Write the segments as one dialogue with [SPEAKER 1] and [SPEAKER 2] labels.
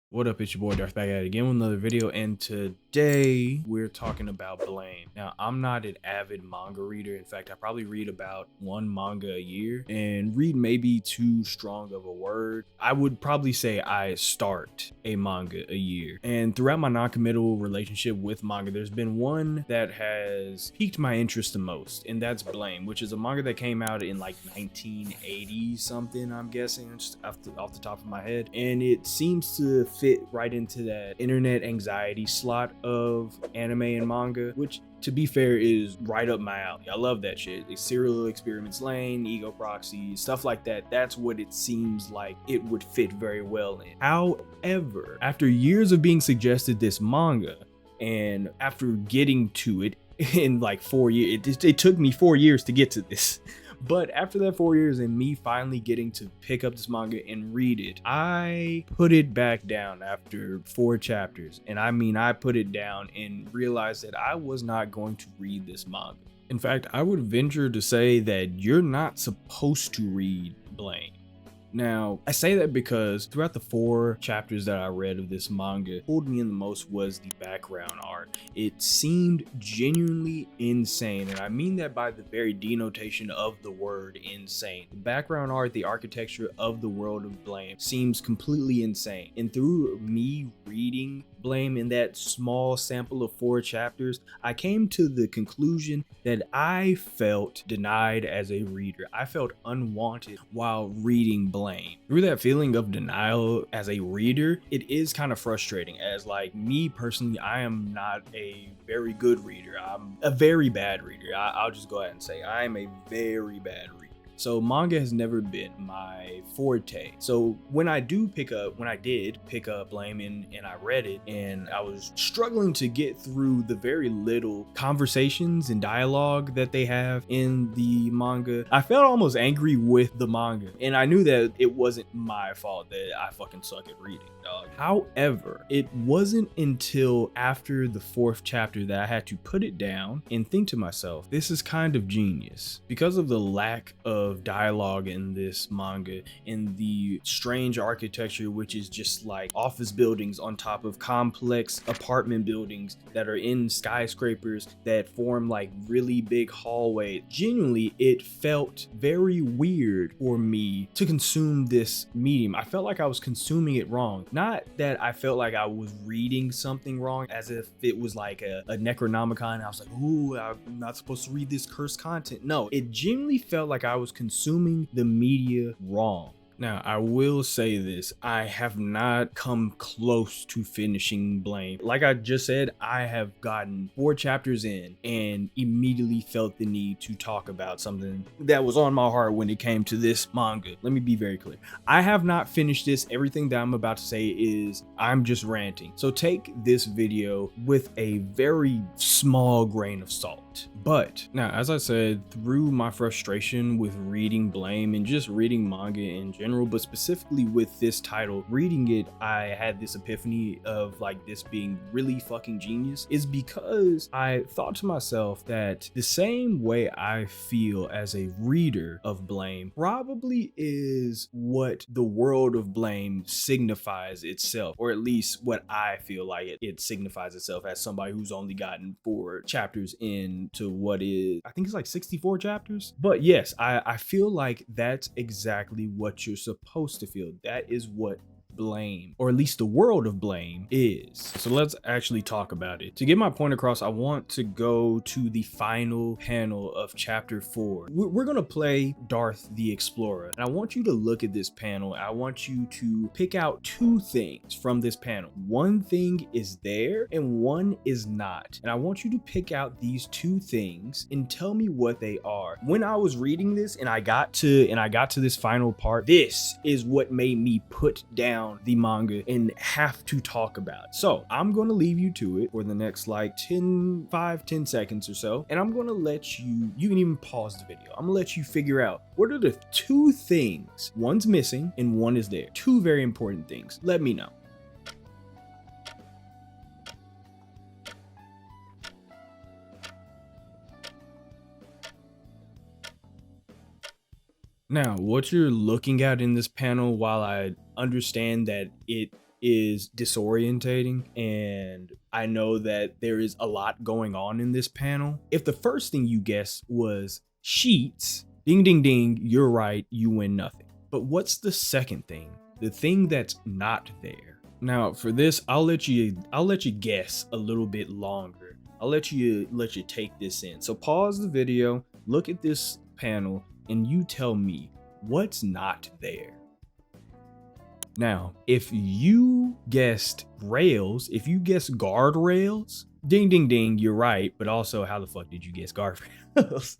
[SPEAKER 1] What up, it's your boy Dvrth back at it again with another video, and today we're talking about blame. Now, I'm not an avid manga reader. In fact, I probably read about one manga a year, and read may be too strong of a word. I would probably say I start a manga a year. And throughout my non-committal relationship with manga, there's been one that has piqued my interest the most, and that's Blame, which is a manga that came out in like 1980 something, I'm guessing, just off the top of my head. And it seems to fit right into that internet anxiety slot of anime and manga, which to be fair is right up my alley. I love that shit. It's Serial Experiments Lane, Ego Proxy, stuff like that. That's what it seems like it would fit very well in. However, after years of being suggested this manga, and after getting to it in like 4 years, it took me 4 years to get to this. But after that 4 years and me finally getting to pick up this manga and read it, I put it back down after 4 chapters. And I mean, I put it down and realized that I was not going to read this manga. In fact, I would venture to say that you're not supposed to read Blame. Now, I say that because throughout the 4 chapters that I read of this manga, what pulled me in the most was the background art. It seemed genuinely insane, and I mean that by the very denotation of the word insane. The background art, the architecture of the world of Blame seems completely insane. And through me reading Blame in that small sample of 4 chapters, I came to the conclusion that I felt denied as a reader. I felt unwanted while reading Blame. Through that feeling of denial as a reader, it is kind of frustrating, as like me personally, I am not a very good reader. I'm a very bad reader. I'll just go ahead and say I am a very bad reader. So manga has never been my forte. So when I did pick up Blame and I read it, and I was struggling to get through the very little conversations and dialogue that they have in the manga, I felt almost angry with the manga. And I knew that it wasn't my fault that I fucking suck at reading, dog. However, it wasn't until after the 4th chapter that I had to put it down and think to myself, this is kind of genius. Because of the lack of dialogue in this manga, in the strange architecture, which is just like office buildings on top of complex apartment buildings that are in skyscrapers that form like really big hallways. Genuinely, it felt very weird for me to consume this medium. I felt like I was consuming it wrong. Not that I felt like I was reading something wrong, as if it was like a Necronomicon. I was like, ooh, I'm not supposed to read this cursed content. No, it genuinely felt like I was consuming the media wrong. Now, I will say this, I have not come close to finishing Blame. Like I just said, I have gotten 4 chapters in and immediately felt the need to talk about something that was on my heart when it came to this manga. Let me be very clear. I have not finished this. Everything that I'm about to say is I'm just ranting. So take this video with a very small grain of salt. But now, as I said, through my frustration with reading Blame and just reading manga in general, but specifically with this title, reading it, I had this epiphany of like this being really fucking genius, is because I thought to myself that the same way I feel as a reader of Blame probably is what the world of Blame signifies itself, or at least what I feel like it signifies itself as somebody who's only gotten 4 chapters into what is, I think it's like 64 chapters. But yes, I feel like that's exactly what you're supposed to feel. That is what Blame, or at least the world of Blame, is. So let's actually talk about it. To get my point across, I want to go to the final panel of chapter 4. We're gonna play Dvrth the Explorer, and I want you to look at this panel. I want you to pick out 2 things from this panel. One thing is there and one is not, and I want you to pick out these 2 things and tell me what they are. When I was reading this and I got to this final part, this is what made me put down the manga and have to talk about it. So I'm going to leave you to it for the next like 10 seconds or so, and I'm going to let you can even pause the video. I'm gonna let you figure out what are the 2 things, one's missing and one is there. 2 very important things. Let me know. Now, what you're looking at in this panel, while I understand that it is disorientating, and I know that there is a lot going on in this panel. If the first thing you guessed was sheets, ding ding ding, you're right, you win nothing. But what's the second thing? The thing that's not there. Now for this, I'll let you guess a little bit longer. I'll let you take this in. So pause the video, look at this panel, and you tell me what's not there. Now, if you guessed rails, if you guessed guardrails, ding ding ding, you're right, but also how the fuck did you guess guardrails?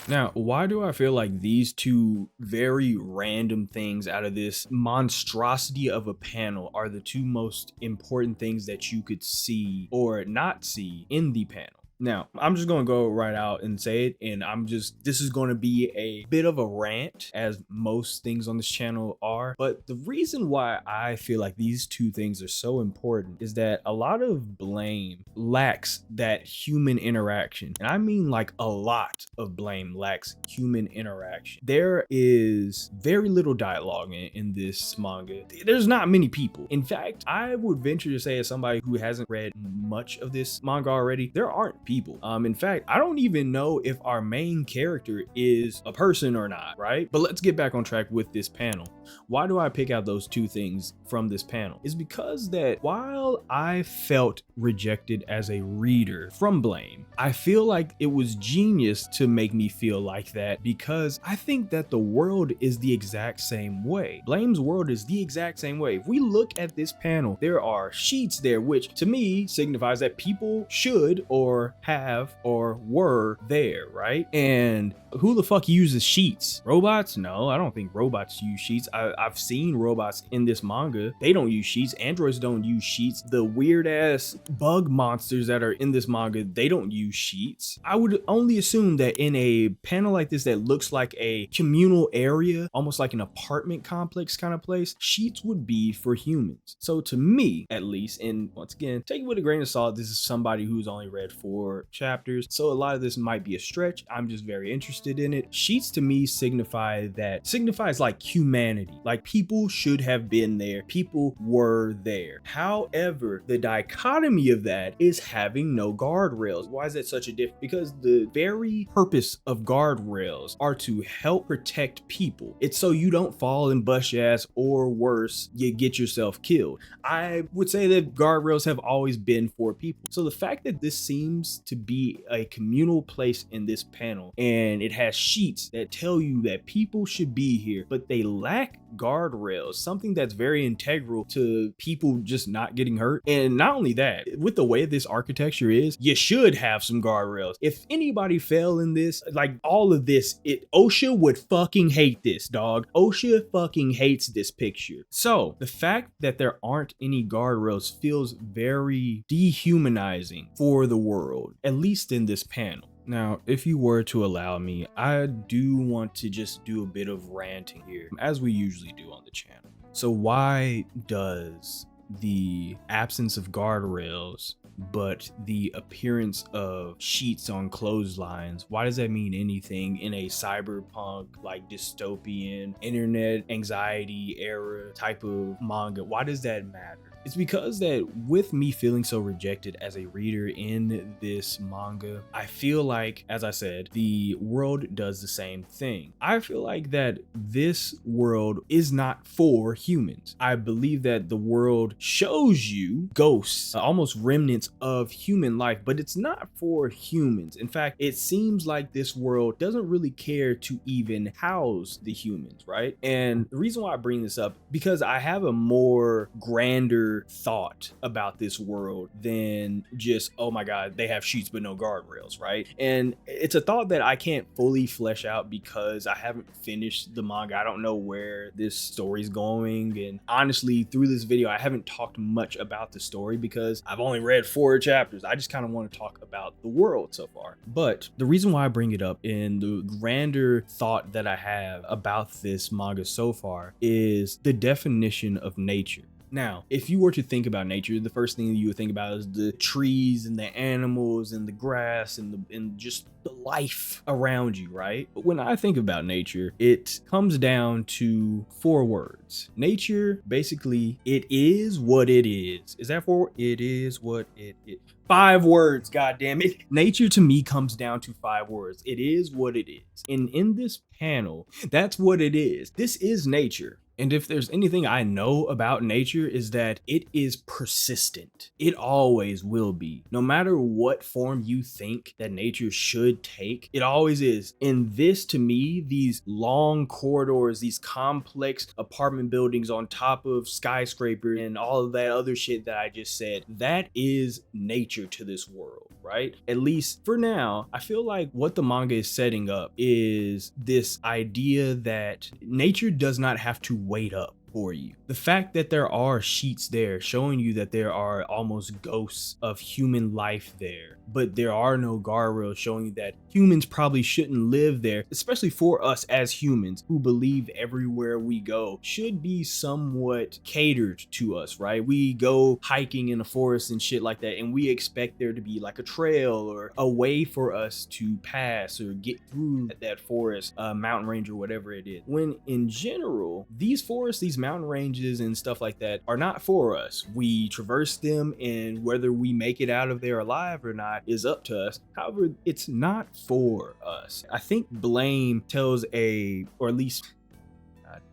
[SPEAKER 1] Now, why do I feel like these two very random things out of this monstrosity of a panel are the two most important things that you could see or not see in the panel? Now, I'm just going to go right out and say it, and this is going to be a bit of a rant, as most things on this channel are, but the reason why I feel like these two things are so important is that a lot of Blame lacks that human interaction, and I mean like a lot of Blame lacks human interaction. There is very little dialogue in this manga. There's not many people. In fact, I would venture to say, as somebody who hasn't read much of this manga already, there aren't people. In fact, I don't even know if our main character is a person or not, right? But let's get back on track with this panel. Why do I pick out those two things from this panel? Is because that while I felt rejected as a reader from Blame, I feel like it was genius to make me feel like that, because I think that the world is the exact same way. Blame's world is the exact same way. If we look at this panel, there are sheets there, which to me signifies that people should or have or were there, right? And who the fuck uses sheets? Robots? No, I don't think robots use sheets. I've seen robots in this manga. They don't use sheets. Androids don't use sheets. The weird ass bug monsters that are in this manga, they don't use sheets. I would only assume that in a panel like this that looks like a communal area, almost like an apartment complex kind of place, sheets would be for humans. So to me, at least, and once again, take it with a grain of salt, this is somebody who's only read 4 chapters, so a lot of this might be a stretch. I'm just very interested in it. Sheets to me signifies like humanity, like people should have been there, people were there. However, the dichotomy of that is having no guardrails. Why is that such a difference? Because the very purpose of guardrails are to help protect people. It's so you don't fall and bust your ass, or worse, you get yourself killed. I would say that guardrails have always been for people. So the fact that this seems to be a communal place in this panel, and it has sheets that tell you that people should be here, but they lack guardrails, something that's very integral to people just not getting hurt. And not only that, with the way this architecture is, you should have some guardrails. If anybody fell in this, like all of this, OSHA would fucking hate this, dog. OSHA fucking hates this picture. So the fact that there aren't any guardrails feels very dehumanizing for the world, at least in this panel. Now, if you were to allow me, I do want to just do a bit of ranting here, as we usually do on the channel. So why does the absence of guardrails but the appearance of sheets on clotheslines, why does that mean anything in a cyberpunk, like dystopian, internet anxiety era type of manga? Why does that matter? It's because that with me feeling so rejected as a reader in this manga, I feel like, as I said, the world does the same thing. I feel like that this world is not for humans. I believe that the world shows you ghosts, almost remnants of human life, but it's not for humans. In fact, it seems like this world doesn't really care to even house the humans, right? And the reason why I bring this up, because I have a more grander thought about this world than just, oh my god, they have sheets but no guardrails, right? And it's a thought that I can't fully flesh out because I haven't finished the manga. I don't know where this story's going, and honestly, through this video I haven't talked much about the story because I've only read 4 chapters. I just kind of want to talk about the world so far. But the reason why I bring it up in the grander thought that I have about this manga so far is the definition of nature. Now, if you were to think about nature, the first thing you would think about is the trees and the animals and the grass and just the life around you, right? But when I think about nature, it comes down to 4 words. Nature, basically, it is what it is. Is that 4? It is what it is. 5 words, god damn it. Nature to me comes down to 5 words. It is what it is. And in this panel, that's what it is. This is nature. And if there's anything I know about nature is that it is persistent. It always will be. No matter what form you think that nature should take, it always is. And this to me, these long corridors, these complex apartment buildings on top of skyscrapers and all of that other shit that I just said, that is nature to this world, right? At least for now, I feel like what the manga is setting up is this idea that nature does not have to wait up for you. The fact that there are sheets there showing you that there are almost ghosts of human life there, but there are no guardrails showing you that humans probably shouldn't live there, especially for us as humans who believe everywhere we go should be somewhat catered to us, right? We go hiking in a forest and shit like that, and we expect there to be like a trail or a way for us to pass or get through that forest, mountain range or whatever it is. When in general, these forests, these mountain ranges and stuff like that are not for us. We traverse them, and whether we make it out of there alive or not is up to us. However, it's not for us. I think Blame tells or at least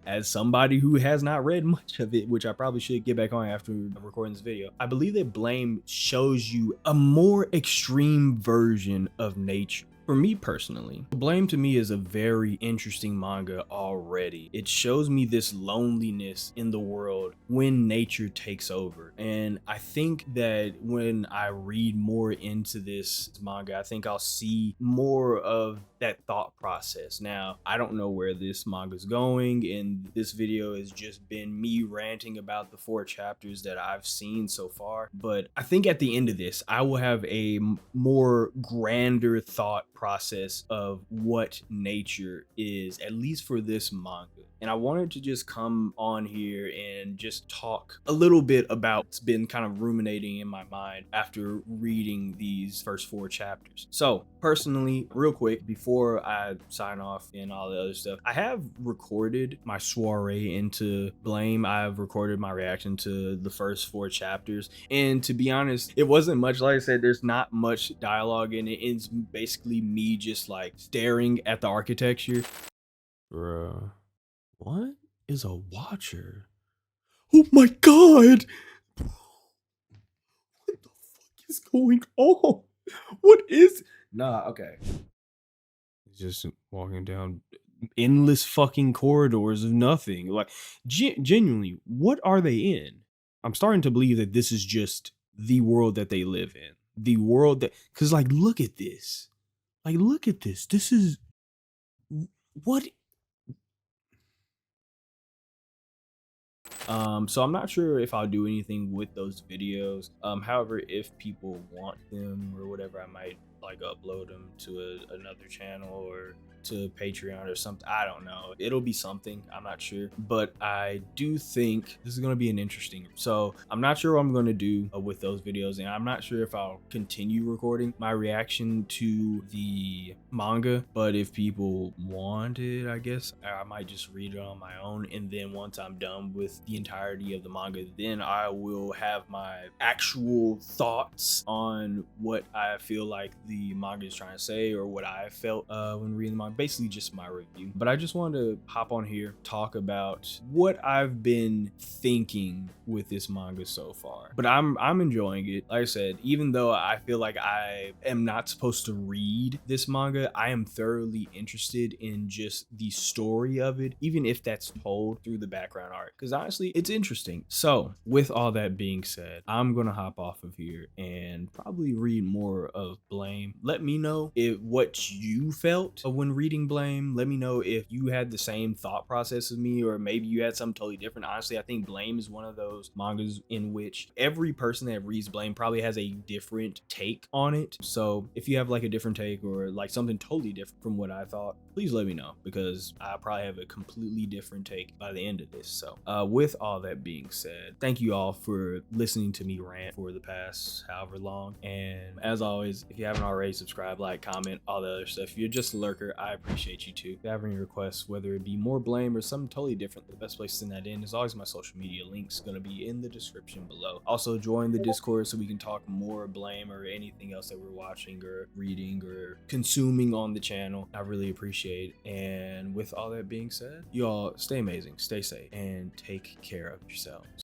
[SPEAKER 1] as somebody who has not read much of it, which I probably should get back on after recording this video, I believe that Blame shows you a more extreme version of nature. For me personally, Blame to me is a very interesting manga already. It shows me this loneliness in the world when nature takes over. And I think that when I read more into this manga, I think I'll see more of that thought process. Now, I don't know where this manga is going, and this video has just been me ranting about the 4 chapters that I've seen so far. But I think at the end of this, I will have a more grander thought process of what nature is, at least for this manga. And I wanted to just come on here and just talk a little bit about what's been kind of ruminating in my mind after reading these first 4 chapters. So personally, real quick, before I sign off and all the other stuff, I have recorded my soiree into Blame. I've recorded my reaction to the first 4 chapters. And to be honest, it wasn't much. Like I said, there's not much dialogue in it. It's basically me just like staring at the architecture. Bruh. What is a watcher? Oh my god! What the fuck is going on? What is... Nah, okay. Just walking down endless fucking corridors of nothing. Like, genuinely, what are they in? I'm starting to believe that this is just the world that they live in. The world that... Because, like, look at this. Like, look at this. This is... What... So I'm not sure if I'll do anything with those videos. However, if people want them or whatever, I might like upload them to another channel or to Patreon or something. I don't know. It'll be something. I'm not sure. But I do think this is going to be an interesting. So I'm not sure what I'm going to do with those videos. And I'm not sure if I'll continue recording my reaction to the manga. But if people want it, I guess I might just read it on my own. And then once I'm done with the entirety of the manga, then I will have my actual thoughts on what I feel like the manga is trying to say or what I felt when reading the manga. Basically just my review. But I just wanted to hop on here, talk about what I've been thinking with this manga so far. But I'm enjoying it. Like I said, even though I feel like I am not supposed to read this manga, I am thoroughly interested in just the story of it, even if that's told through the background art, because honestly it's interesting. So with all that being said, I'm gonna hop off of here and probably read more of Blame. Let me know what you felt when reading reading Blame. Let me know if you had the same thought process as me, or maybe you had something totally different. Honestly, I think Blame is one of those mangas in which every person that reads Blame probably has a different take on it. So if you have like a different take or like something totally different from what I thought, please let me know, because I probably have a completely different take by the end of this. So with all that being said, thank you all for listening to me rant for the past however long. And as always, if you haven't already, subscribe, like, comment, all the other stuff. If you're just a lurker, I appreciate you too. If you have any requests, whether it be more Blame or something totally different, the best place to send that in is always my social media. Links gonna be in the description below. Also join the Discord so we can talk more Blame or anything else that we're watching or reading or consuming on the channel. I really appreciate it. And with all that being said, you all stay amazing, stay safe, and take care of yourselves.